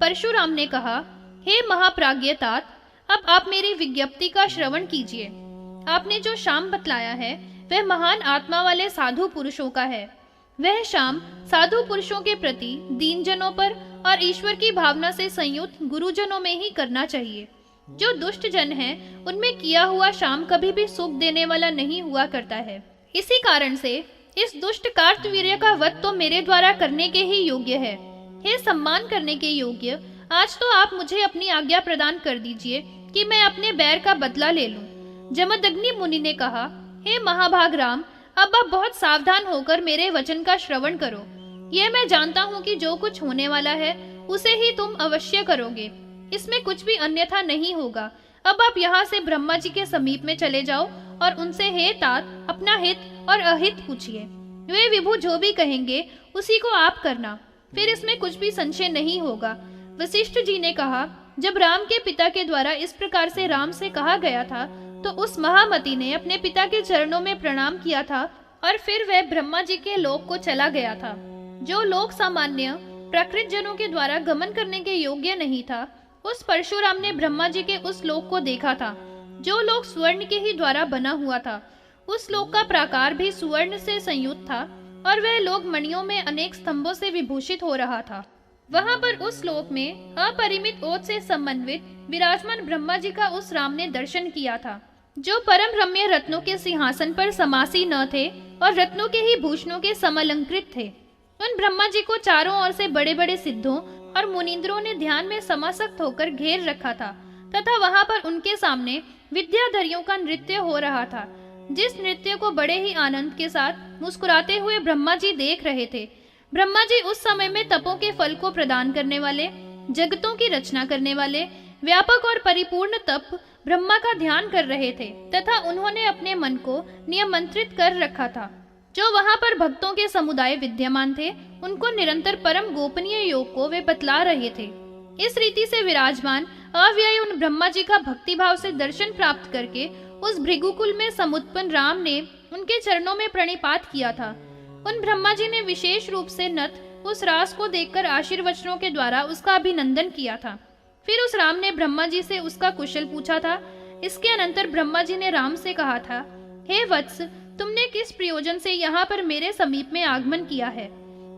परशुराम ने कहा, हे महाप्राज्ञ तात, अब आप मेरी विज्ञप्ति का श्रवण कीजिए। आपने जो शाम बतलाया है वह महान आत्मा वाले साधु पुरुषों का है। वह शाम साधु पुरुषों के प्रति दीन जनों पर और ईश्वर की भावना से संयुक्त गुरुजनों में ही करना चाहिए। जो दुष्ट जन हैं, उनमें किया हुआ शाम कभी भी सुख देने वाला नहीं हुआ करता है। इसी कारण से इस दुष्ट कार्तवीर्य का वध तो मेरे द्वारा करने के ही योग्य है। हे सम्मान करने के योग्य, आज तो आप मुझे अपनी आज्ञा प्रदान कर दीजिए कि मैं अपने बैर का बदला ले लूं। जमदग्नि मुनि ने कहा, हे महाभाग राम, अब आप बहुत सावधान होकर मेरे वचन का श्रवण करो। यह मैं जानता हूँ कि जो कुछ होने वाला है उसे ही तुम अवश्य करोगे, इसमें कुछ भी अन्यथा नहीं होगा। अब आप यहाँ से ब्रह्मा जी के समीप में चले जाओ और उनसे हे तात अपना हित और अहित पूछिए। वे विभु जो भी कहेंगे उसी को आप करना, फिर इसमें कुछ भी संशय नहीं होगा। वशिष्ठ जी ने कहा, जब राम के पिता के द्वारा इस प्रकार से राम से कहा गया था तो उस महामती ने अपने पिता के चरणों में प्रणाम किया था और फिर वह ब्रह्मा जी के लोक को चला गया था। जो लोक सामान्य प्रकृत जनों के द्वारा गमन करने के योग्य नहीं था, उस परशुराम ने ब्रह्मा जी के उस लोक को देखा था। जो लोक स्वर्ण के ही द्वारा बना हुआ था, उस लोक का प्राकार भी सुवर्ण से संयुक्त था और वह लोक मणियों में अनेक स्तंभों से विभूषित हो रहा था। वहां पर उस लोक में अपरिमित ओज से समन्वित विराजमान ब्रह्मा जी का उस राम ने दर्शन किया था, जो परम रम्य रत्नों के सिंहासन पर समासी न थे और रत्नों के ही भूषणों के समलंकृत थे। उन ब्रह्मा जी को चारों ओर से बड़े बड़े सिद्धों और मुनींद्रों ने ध्यान में समासक्त होकर घेर रखा था तथा वहां पर उनके सामने विद्याधरियों का नृत्य हो रहा था, जिस नृत्य को बड़े ही आनंद के साथ मुस्कुराते हुए ब्रह्मा जी देख रहे थे। ब्रह्मा जी उस समय में तपों के फल को प्रदान करने वाले, जगतों की रचना करने वाले, व्यापक और परिपूर्ण तप ब्रह्मा का ध्यान कर रहे थे तथा उन्होंने अपने मन को नियमंत्रित कर रखा था। जो वहां पर भक्तों के समुदाय विद्यमान थे, उनको निरंतर परम गोपनीय योग को वे बतला रहे थे। इस रीति से विराजमान अव्यय उन ब्रह्मा जी का भक्ति भाव से दर्शन प्राप्त करके उस भृगुकुल में समुत्पन्न राम ने उनके चरणों में प्रणिपात किया था। उन ब्रह्मा जी ने विशेष रूप से नत उस रास को देखकर आशीर्वचनों के द्वारा उसका अभिनंदन किया था। फिर उस राम ने ब्रह्मा जी से उसका कुशल पूछा था। इसके अनंतर ब्रह्मा जी ने राम से कहा था, हे वत्स, तुमने किस प्रयोजन से यहाँ पर मेरे समीप में आगमन किया है?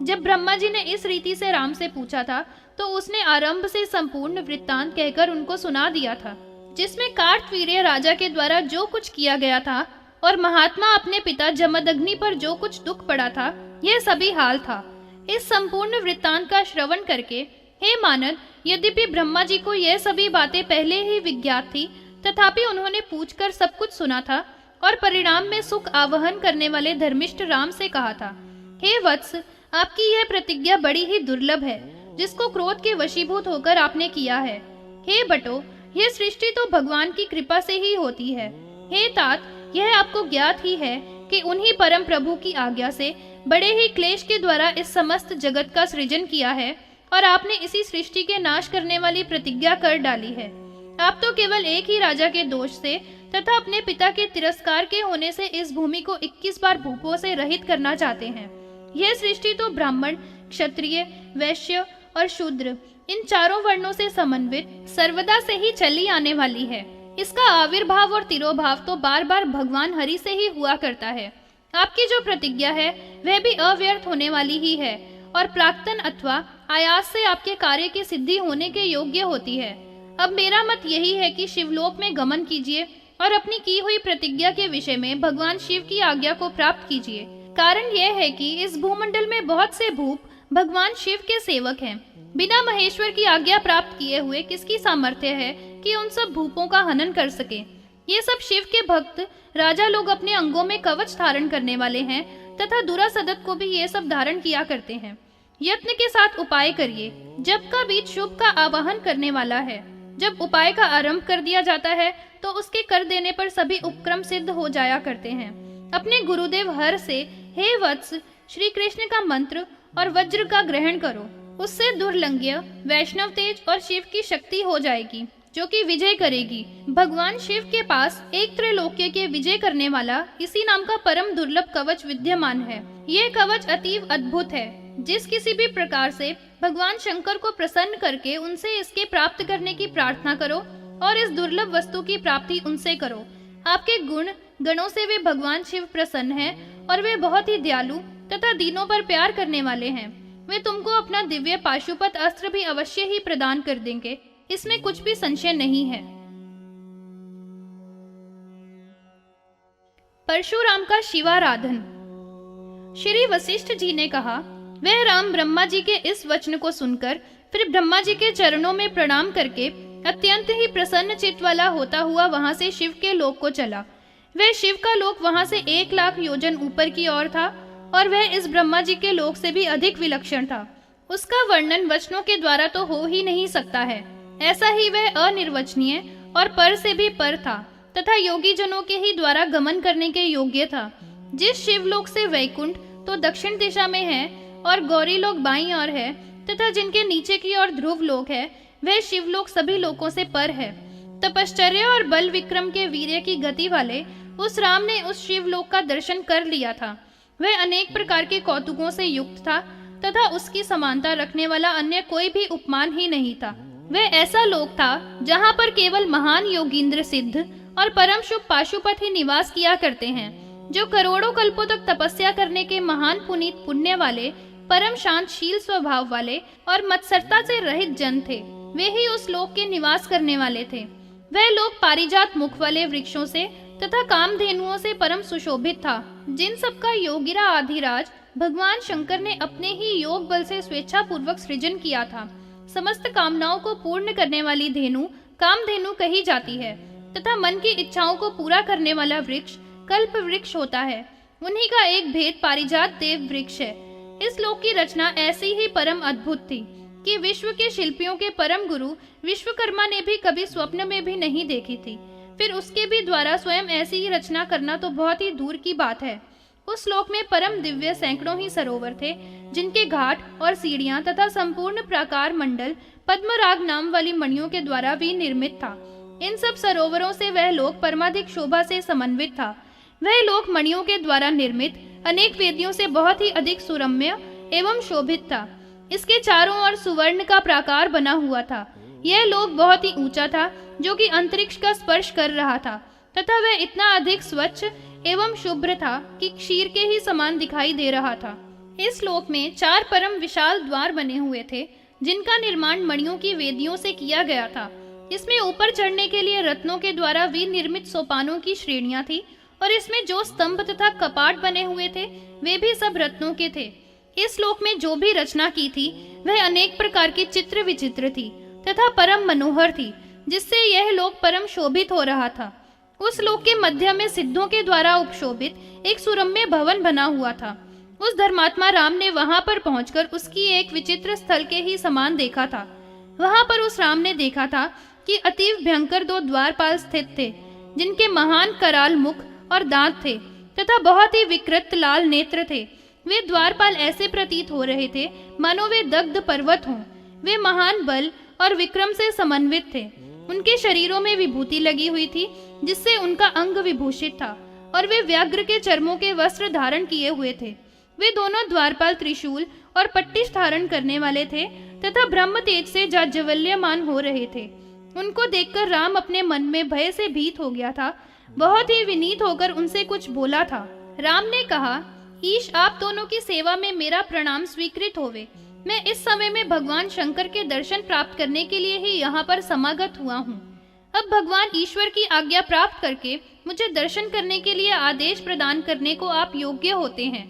जब ब्रह्मा जी ने इस रीति से राम से पूछा था तो उसने आरंभ से संपूर्ण वृत्तांत कहकर उनको सुना दिया था, जिसमें कार्तवीर्य राजा के द्वारा जो कुछ किया गया था और महात्मा अपने पिता जमदग्नि पर जो कुछ दुख पड़ा था, यह सभी हाल था। इस संपूर्ण वृत्तांत का श्रवण करके हे मानद, यद्यपि ब्रह्मा जी को यह सभी बातें पहले ही विज्ञात थी, तथापि उन्होंने पूछकर सब कुछ सुना था और परिणाम में सुख आवहन करने वाले धर्मिष्ठ राम से कहा था, हे वत्स, आपकी यह प्रतिज्ञा बड़ी ही दुर्लभ है, जिसको क्रोध के वशीभूत होकर आपने किया है। हे बटो, यह सृष्टि तो भगवान की कृपा से ही होती है। हे तात, यह आपको ज्ञात ही है कि उन्हीं परम प्रभु की आज्ञा से बड़े ही क्लेश के द्वारा इस समस्त जगत का सृजन किया है और आपने इसी सृष्टि के नाश करने वाली प्रतिज्ञा कर डाली है। आप तो केवल एक ही राजा के दोष से तथा अपने पिता के तिरस्कार के होने से इस भूमि को 21 बार भूपों से रहित करना चाहते हैं। यह सृष्टि तो ब्राह्मण, क्षत्रिय, वैश्य और शूद्र, इन चारों वर्णों से समन्वित सर्वदा से ही चली आने वाली है। इसका आविर्भाव और तिरोभाव तो बार बार भगवान हरि से ही हुआ करता है। आपकी जो प्रतिज्ञा है वह भी अव्यर्थ होने वाली ही है और प्राक्तन अथवा आयास से आपके कार्य की सिद्धि होने के योग्य होती है। अब मेरा मत यही है कि शिवलोक में गमन कीजिए और अपनी की हुई प्रतिज्ञा के विषय में भगवान शिव की आज्ञा को प्राप्त कीजिए। कारण यह है कि इस भूमंडल में बहुत से भूप भगवान शिव के सेवक हैं। बिना महेश्वर की आज्ञा प्राप्त किए हुए किसकी सामर्थ्य है कि उन सब भूपों का हनन कर सके। ये सब शिव के भक्त राजा लोग अपने अंगों में कवच धारण करने वाले हैं तथा दुरासदत को भी ये सब धारण किया करते हैं। यत्न के साथ उपाय करिए। जब का बीज शुभ का आवाहन करने वाला है। जब उपाय का आरंभ कर दिया जाता है तो उसके कर देने पर सभी उपक्रम सिद्ध हो जाया करते हैं। अपने गुरुदेव हर से हे वत्स, श्री कृष्ण का मंत्र और वज्र का ग्रहण करो। उससे दुर्लंघ्य वैष्णव तेज और शिव की शक्ति हो जाएगी, जो कि विजय करेगी। भगवान शिव के पास एक त्रैलोक्य के विजय करने वाला इसी नाम का परम दुर्लभ कवच विद्यमान है। यह कवच अतीव अद्भुत है। जिस किसी भी प्रकार से भगवान शंकर को प्रसन्न करके उनसे इसके प्राप्त करने की प्रार्थना करो और इस दुर्लभ वस्तु की प्राप्ति उनसे करो। आपके गणों से वे भगवान शिव प्रसन्न हैं और वे बहुत ही दयालु तथा दीनों पर प्यार करने वाले हैं। वे तुमको अपना दिव्य पाशुपत अस्त्र भी अवश्य ही प्रदान कर देंगे, इसमें कुछ भी संशय नहीं है। परशुराम का शिवाराधन। श्री वशिष्ठ जी ने कहा, वह राम ब्रह्मा जी के इस वचन को सुनकर फिर ब्रह्मा जी के चरणों में प्रणाम करके अत्यंत ही प्रसन्न चित्त वाला होता हुआ वहां से शिव के लोक को चला। वह शिव का लोक वहां से 1,00,000 योजन ऊपर की ओर था और वह इस ब्रह्मा जी के लोक से भी अधिक विलक्षण था। उसका वर्णन वचनों के द्वारा तो हो ही नहीं सकता है। ऐसा ही वह अनिर्वचनीय और पर से भी पर था तथा योगी जनों के ही द्वारा गमन करने के योग्य था। जिस शिवलोक से वैकुंठ तो दक्षिण दिशा में है और गौरी लोक बाईं ओर है तथा जिनके नीचे की ओर ध्रुव लोक है, वह शिवलोक सभी लोकों से पर है। तपश्चर्या और बल विक्रम के वीर्य की गति वाले उस राम ने उस शिवलोक का दर्शन कर लिया था। वह अनेक प्रकार के कौतुकों से युक्त था तथा उसकी समानता रखने वाला अन्य कोई भी उपमान ही नहीं था। वह ऐसा लोक था जहाँ पर केवल महान योगींद्र सिद्ध और परम शुभ पाशुपत ही निवास किया करते हैं, जो करोड़ों कल्पों तक तपस्या करने के महान पुनीत पुण्य वाले, परम शांतशील स्वभाव वाले और मत्सरता से रहित जन थे। वे ही उस लोक के निवास करने वाले थे। वह लोक पारिजात मुख वाले वृक्षों से तथा कामधेनुओं से परम सुशोभित था, जिन सबका योगिरा आधिराज भगवान शंकर ने अपने ही योग बल से स्वेच्छा पूर्वक सृजन किया था। समस्त कामनाओं को पूर्ण करने वाली धेनु कामधेनु कही जाती है तथा मन की इच्छाओं को पूरा करने वाला वृक्ष कल्प वृक्ष होता है। उन्हीं का एक भेद पारिजात देव वृक्ष है। इस लोक की रचना ऐसी ही परम अद्भुत थी कि विश्व के शिल्पियों के परम गुरु विश्वकर्मा ने भी कभी स्वप्न में भी नहीं देखी थी। फिर उसके भी द्वारा स्वयं ऐसी ही रचना करना तो बहुत ही दूर की बात है। उस लोक में परम दिव्य सैकड़ों ही सरोवर थे, जिनके घाट और सीढ़ियां तथा संपूर्ण प्राकार मंडल पद्मराग नाम वाली मणियों के द्वारा भी निर्मित था। इन सब सरोवरों से वह लोक परमाधिक शोभा से समन्वित था। वह लोक मणियों के द्वारा निर्मित अनेक वेदियों से बहुत ही अधिक सुरम्य एवं शोभित था। इसके चारों ओर सुवर्ण का प्राकार बना हुआ था। यह लोक बहुत ही ऊंचा था, जो कि अंतरिक्ष का स्पर्श कर रहा था तथा वह इतना अधिक स्वच्छ एवं शुभ्र था कि क्षीर के ही समान दिखाई दे रहा था। इस लोक में 4 परम विशाल द्वार बने हुए थे, जिनका निर्माण मणियों की वेदियों से किया गया था। इसमें ऊपर चढ़ने के लिए रत्नों के द्वारा विनिर्मित सोपानों की श्रेणियां थी और इसमें जो स्तंभ तथा कपाट बने हुए थे, वे भी सब रत्नों के थे। इस लोक में जो भी रचना की थी, वह अनेक प्रकार की चित्र विचित्र थी तथा परम मनोहर थी, जिससे यह लोक परम शोभित हो रहा था। उस लोक के मध्य में सिद्धों के द्वारा उपशोभित एक सुरम्य भवन बना हुआ था। उस धर्मात्मा राम ने वहां पर पहुंचकर उसकी एक विचित्र स्थल के ही समान देखा था। वहां पर उस राम ने देखा था कि अतीव भयंकर 2 द्वारपाल स्थित थे, जिनके महान कराल मुख और दांत थे तथा बहुत ही विकृत लाल नेत्र थे। वे द्वारपाल ऐसे प्रतीत हो रहे थे मानो वे दग्ध पर्वत हों। वे महान बल और विक्रम से समन्वित थे। उनके शरीरों में विभूति लगी हुई थी, जिससे उनका अंग विभूषित था और वे व्याघ्र के चर्मों के वस्त्र धारण किए हुए थे। वे दोनों द्वारपाल त्रिशूल और पट्टिश धारण करने वाले थे तथा ब्रह्म तेज से जाज्वल्यमान हो रहे थे। उनको देखकर राम अपने मन में भय से भीत हो गया था। बहुत ही विनीत होकर उनसे कुछ बोला था। राम ने कहा, ईश, आप दोनों की सेवा में मेरा प्रणाम स्वीकृत होवे। मैं इस समय में भगवान शंकर के दर्शन प्राप्त करने के लिए ही यहाँ पर समागत हुआ हूँ। अब भगवान ईश्वर की आज्ञा प्राप्त करके मुझे दर्शन करने के लिए आदेश प्रदान करने को आप योग्य होते हैं।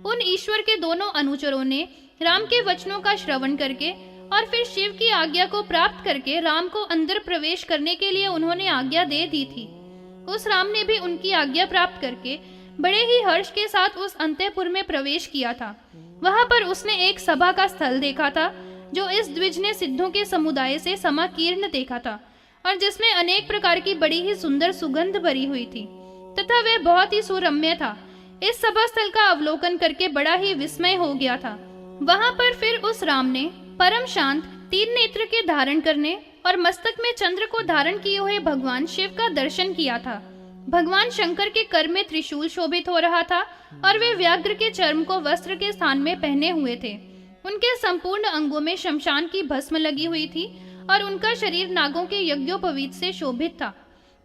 उन ईश्वर के दोनों अनुचरों ने राम के वचनों का श्रवण करके और फिर शिव की आज्ञा को प्राप्त करके राम को अंदर प्रवेश करने के लिए उन्होंने आज्ञा दे दी थी। उस राम ने भी उनकी आज्ञा प्राप्त करके बड़े ही हर्ष के साथ उस अंतःपुर में प्रवेश किया था। वहां पर उसने एक सभा का स्थल देखा था, जो इस द्विज ने सिद्धों के समुदाय से समाकीर्ण देखा था और जिसमें अनेक प्रकार की बड़ी ही सुंदर सुगंध भरी हुई थी तथा वह बहुत ही सुरम्य था। इस सभा स्थल का अवलोकन करके बड़ा ही विस्मय हो गया था। वहां पर फिर उस राम ने परम शांत 3 नेत्र के धारण करने और मस्तक में चंद्र को धारण किए हुए भगवान शिव का दर्शन किया था। भगवान शंकर के कर में त्रिशूल शोभित हो रहा था और वे व्याघ्र के चर्म को वस्त्र के स्थान में पहने हुए थे। उनके संपूर्ण अंगों में शमशान की भस्म लगी हुई थी और उनका शरीर नागों के यज्ञोपवीत से शोभित था।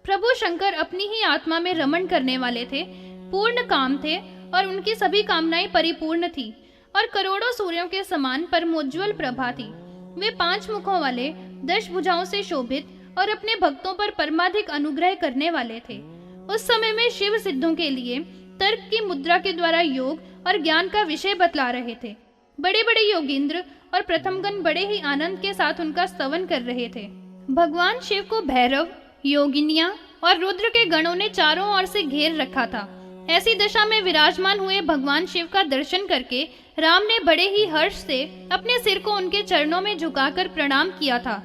प्रभु शंकर अपनी ही आत्मा में रमण करने वाले थे, पूर्ण काम थे और उनकी सभी कामनाएं परिपूर्ण थी और करोड़ों सूर्यों के समान परमोज्वल प्रभा थी। वे 5 मुखों वाले, 10 भुजाओं से शोभित और अपने भक्तों पर परमाधिक अनुग्रह करने वाले थे। उस समय में शिव सिद्धों के लिए तर्क की मुद्रा के द्वारा योग और ज्ञान का विषय बतला रहे थे। बड़े बड़े योगींद्र और प्रथमगण बड़े ही आनंद के साथ उनका स्तवन कर रहे थे। भगवान शिव को भैरव, योगिनियां और रुद्र के गणों ने चारों ओर से घेर रखा था। ऐसी दशा में विराजमान हुए भगवान शिव का दर्शन करके राम ने बड़े ही हर्ष से अपने सिर को उनके चरणों में झुकाकर प्रणाम किया था।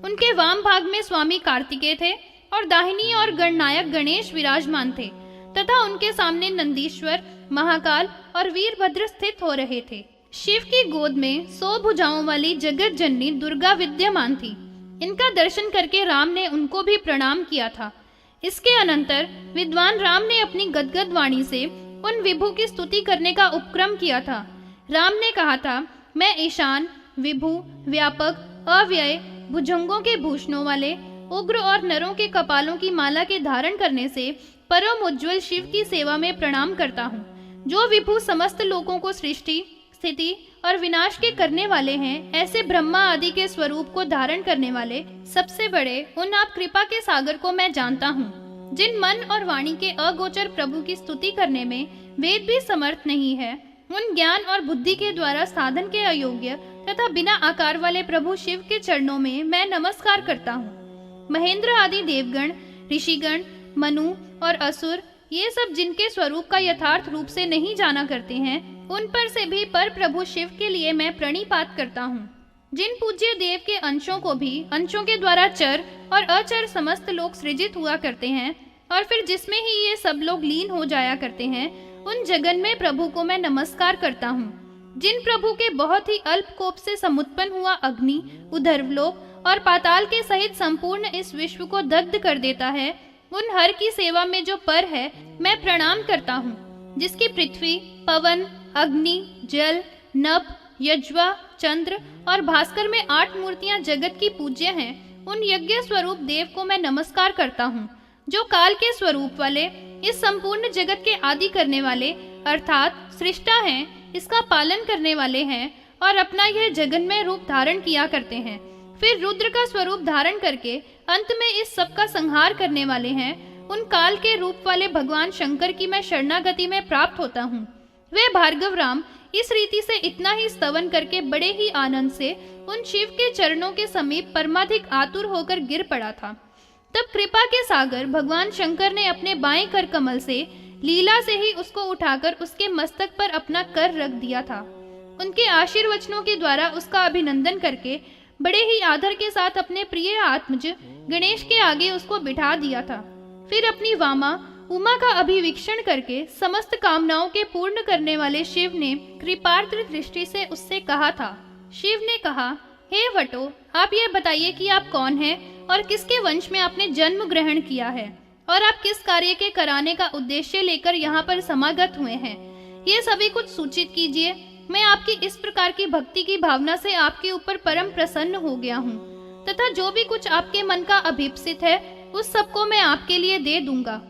उनके वाम भाग में स्वामी कार्तिकेय थे और दाहिनी और गणनायक गणेश विराजमान थे तथा उनके सामने नंदीश्वर, महाकाल और वीरभद्र स्थित हो रहे थे। शिव की गोद में 100 भुजाओं वाली जगत जननी दुर्गा विद्यमान थी। इनका दर्शन करके राम ने उनको भी प्रणाम किया था। इसके अनंतर विद्वान राम ने अपनी गदगद वाणी से उन विभु की स्तुति करने का उपक्रम किया था। राम ने कहा था, मैं ईशान, विभु, व्यापक, अव्यय, भुजंगों के भूषणों वाले, उग्र और नरों के कपालों की माला के धारण करने से परम उज्ज्वल शिव की सेवा में प्रणाम करता हूँ। जो विभु समस्त लोगों को सृष्टि, स्थिति और विनाश के करने वाले हैं, ऐसे ब्रह्मा आदि के स्वरूप को धारण करने वाले सबसे बड़े उन आप कृपा के सागर को मैं जानता हूँ। जिन मन और वाणी के अगोचर प्रभु की स्तुति करने में वेद भी समर्थ नहीं है, उन ज्ञान और बुद्धि के द्वारा साधन के अयोग्य तथा बिना आकार वाले प्रभु शिव के चरणों में मैं नमस्कार करता हूँ। महेंद्र आदि देवगण, ऋषिगण, मनु और असुर, ये सब जिनके स्वरूप का यथार्थ रूप से नहीं जाना करते हैं, उन पर से भी पर प्रभु शिव के लिए मैं प्रणिपात करता हूँ। जिन पूज्य देव के अंशों को भी अंशों के द्वारा चर और अचर समस्त लोग सृजित हुआ करते हैं और फिर जिसमें ही ये सब लोग लीन हो जाया करते हैं, उन जगन में प्रभु को मैं नमस्कार करता हूँ। जिन प्रभु के बहुत ही अल्प कोप से समुत्पन्न हुआ अग्नि, उधर्वलोक और पाताल के सहित संपूर्ण इस विश्व को दग्ध कर देता है, उन हर की सेवा में जो पर है, मैं प्रणाम करता हूँ। जिसकी पृथ्वी, पवन, अग्नि, जल, नभ, यज्वा, चंद्र और भास्कर में 8 मूर्तियां जगत की पूज्य हैं, उन यज्ञ स्वरूप देव को मैं नमस्कार करता हूँ। जो काल के स्वरूप वाले, इस संपूर्ण जगत के आदि करने वाले अर्थात सृष्टा हैं, इसका पालन करने वाले हैं और अपना यह जगन्मय रूप धारण किया करते हैं। फिर रुद्र का स्वरूप धारण करके अंत में इस सब का संहार करने वाले हैं। उन काल के रूप वाले भगवान शंकर की मैं शरणागति में प्राप्त होता हूँ। वे भार्गव राम इस रीति से इतना ही स्तवन करके बड़े ही आनंद से उन शिव के चरणों के समीप परमाधिक आतुर होकर गिर पड़ा था। तब कृपा के सागर भगवान शंकर ने अपने बाएं कर कमल से लीला से ही उसको उठाकर उसके मस्तक पर अपना कर रख दिया था। उनके आशीर्वचनों के द्वारा उसका अभिनंदन करके बड़े ही आदर के साथ अपने प्रिय आत्मज गणेश के आगे उसको बिठा दिया था। फिर अपनी वामा उमा का अभिवीक्षण करके समस्त कामनाओं के पूर्ण करने वाले शिव ने कृपार्द्र दृष्टि से उससे कहा था। शिव ने कहा, हे वटो, आप ये बताइए कि आप कौन हैं और किसके वंश में आपने जन्म ग्रहण किया है और आप किस कार्य के कराने का उद्देश्य लेकर यहाँ पर समागत हुए हैं। ये सभी कुछ सूचित कीजिए। मैं आपकी इस प्रकार की भक्ति की भावना से आपके ऊपर परम प्रसन्न हो गया हूँ तथा जो भी कुछ आपके मन का अभिप्सित है उस सबको मैं आपके लिए दे दूंगा।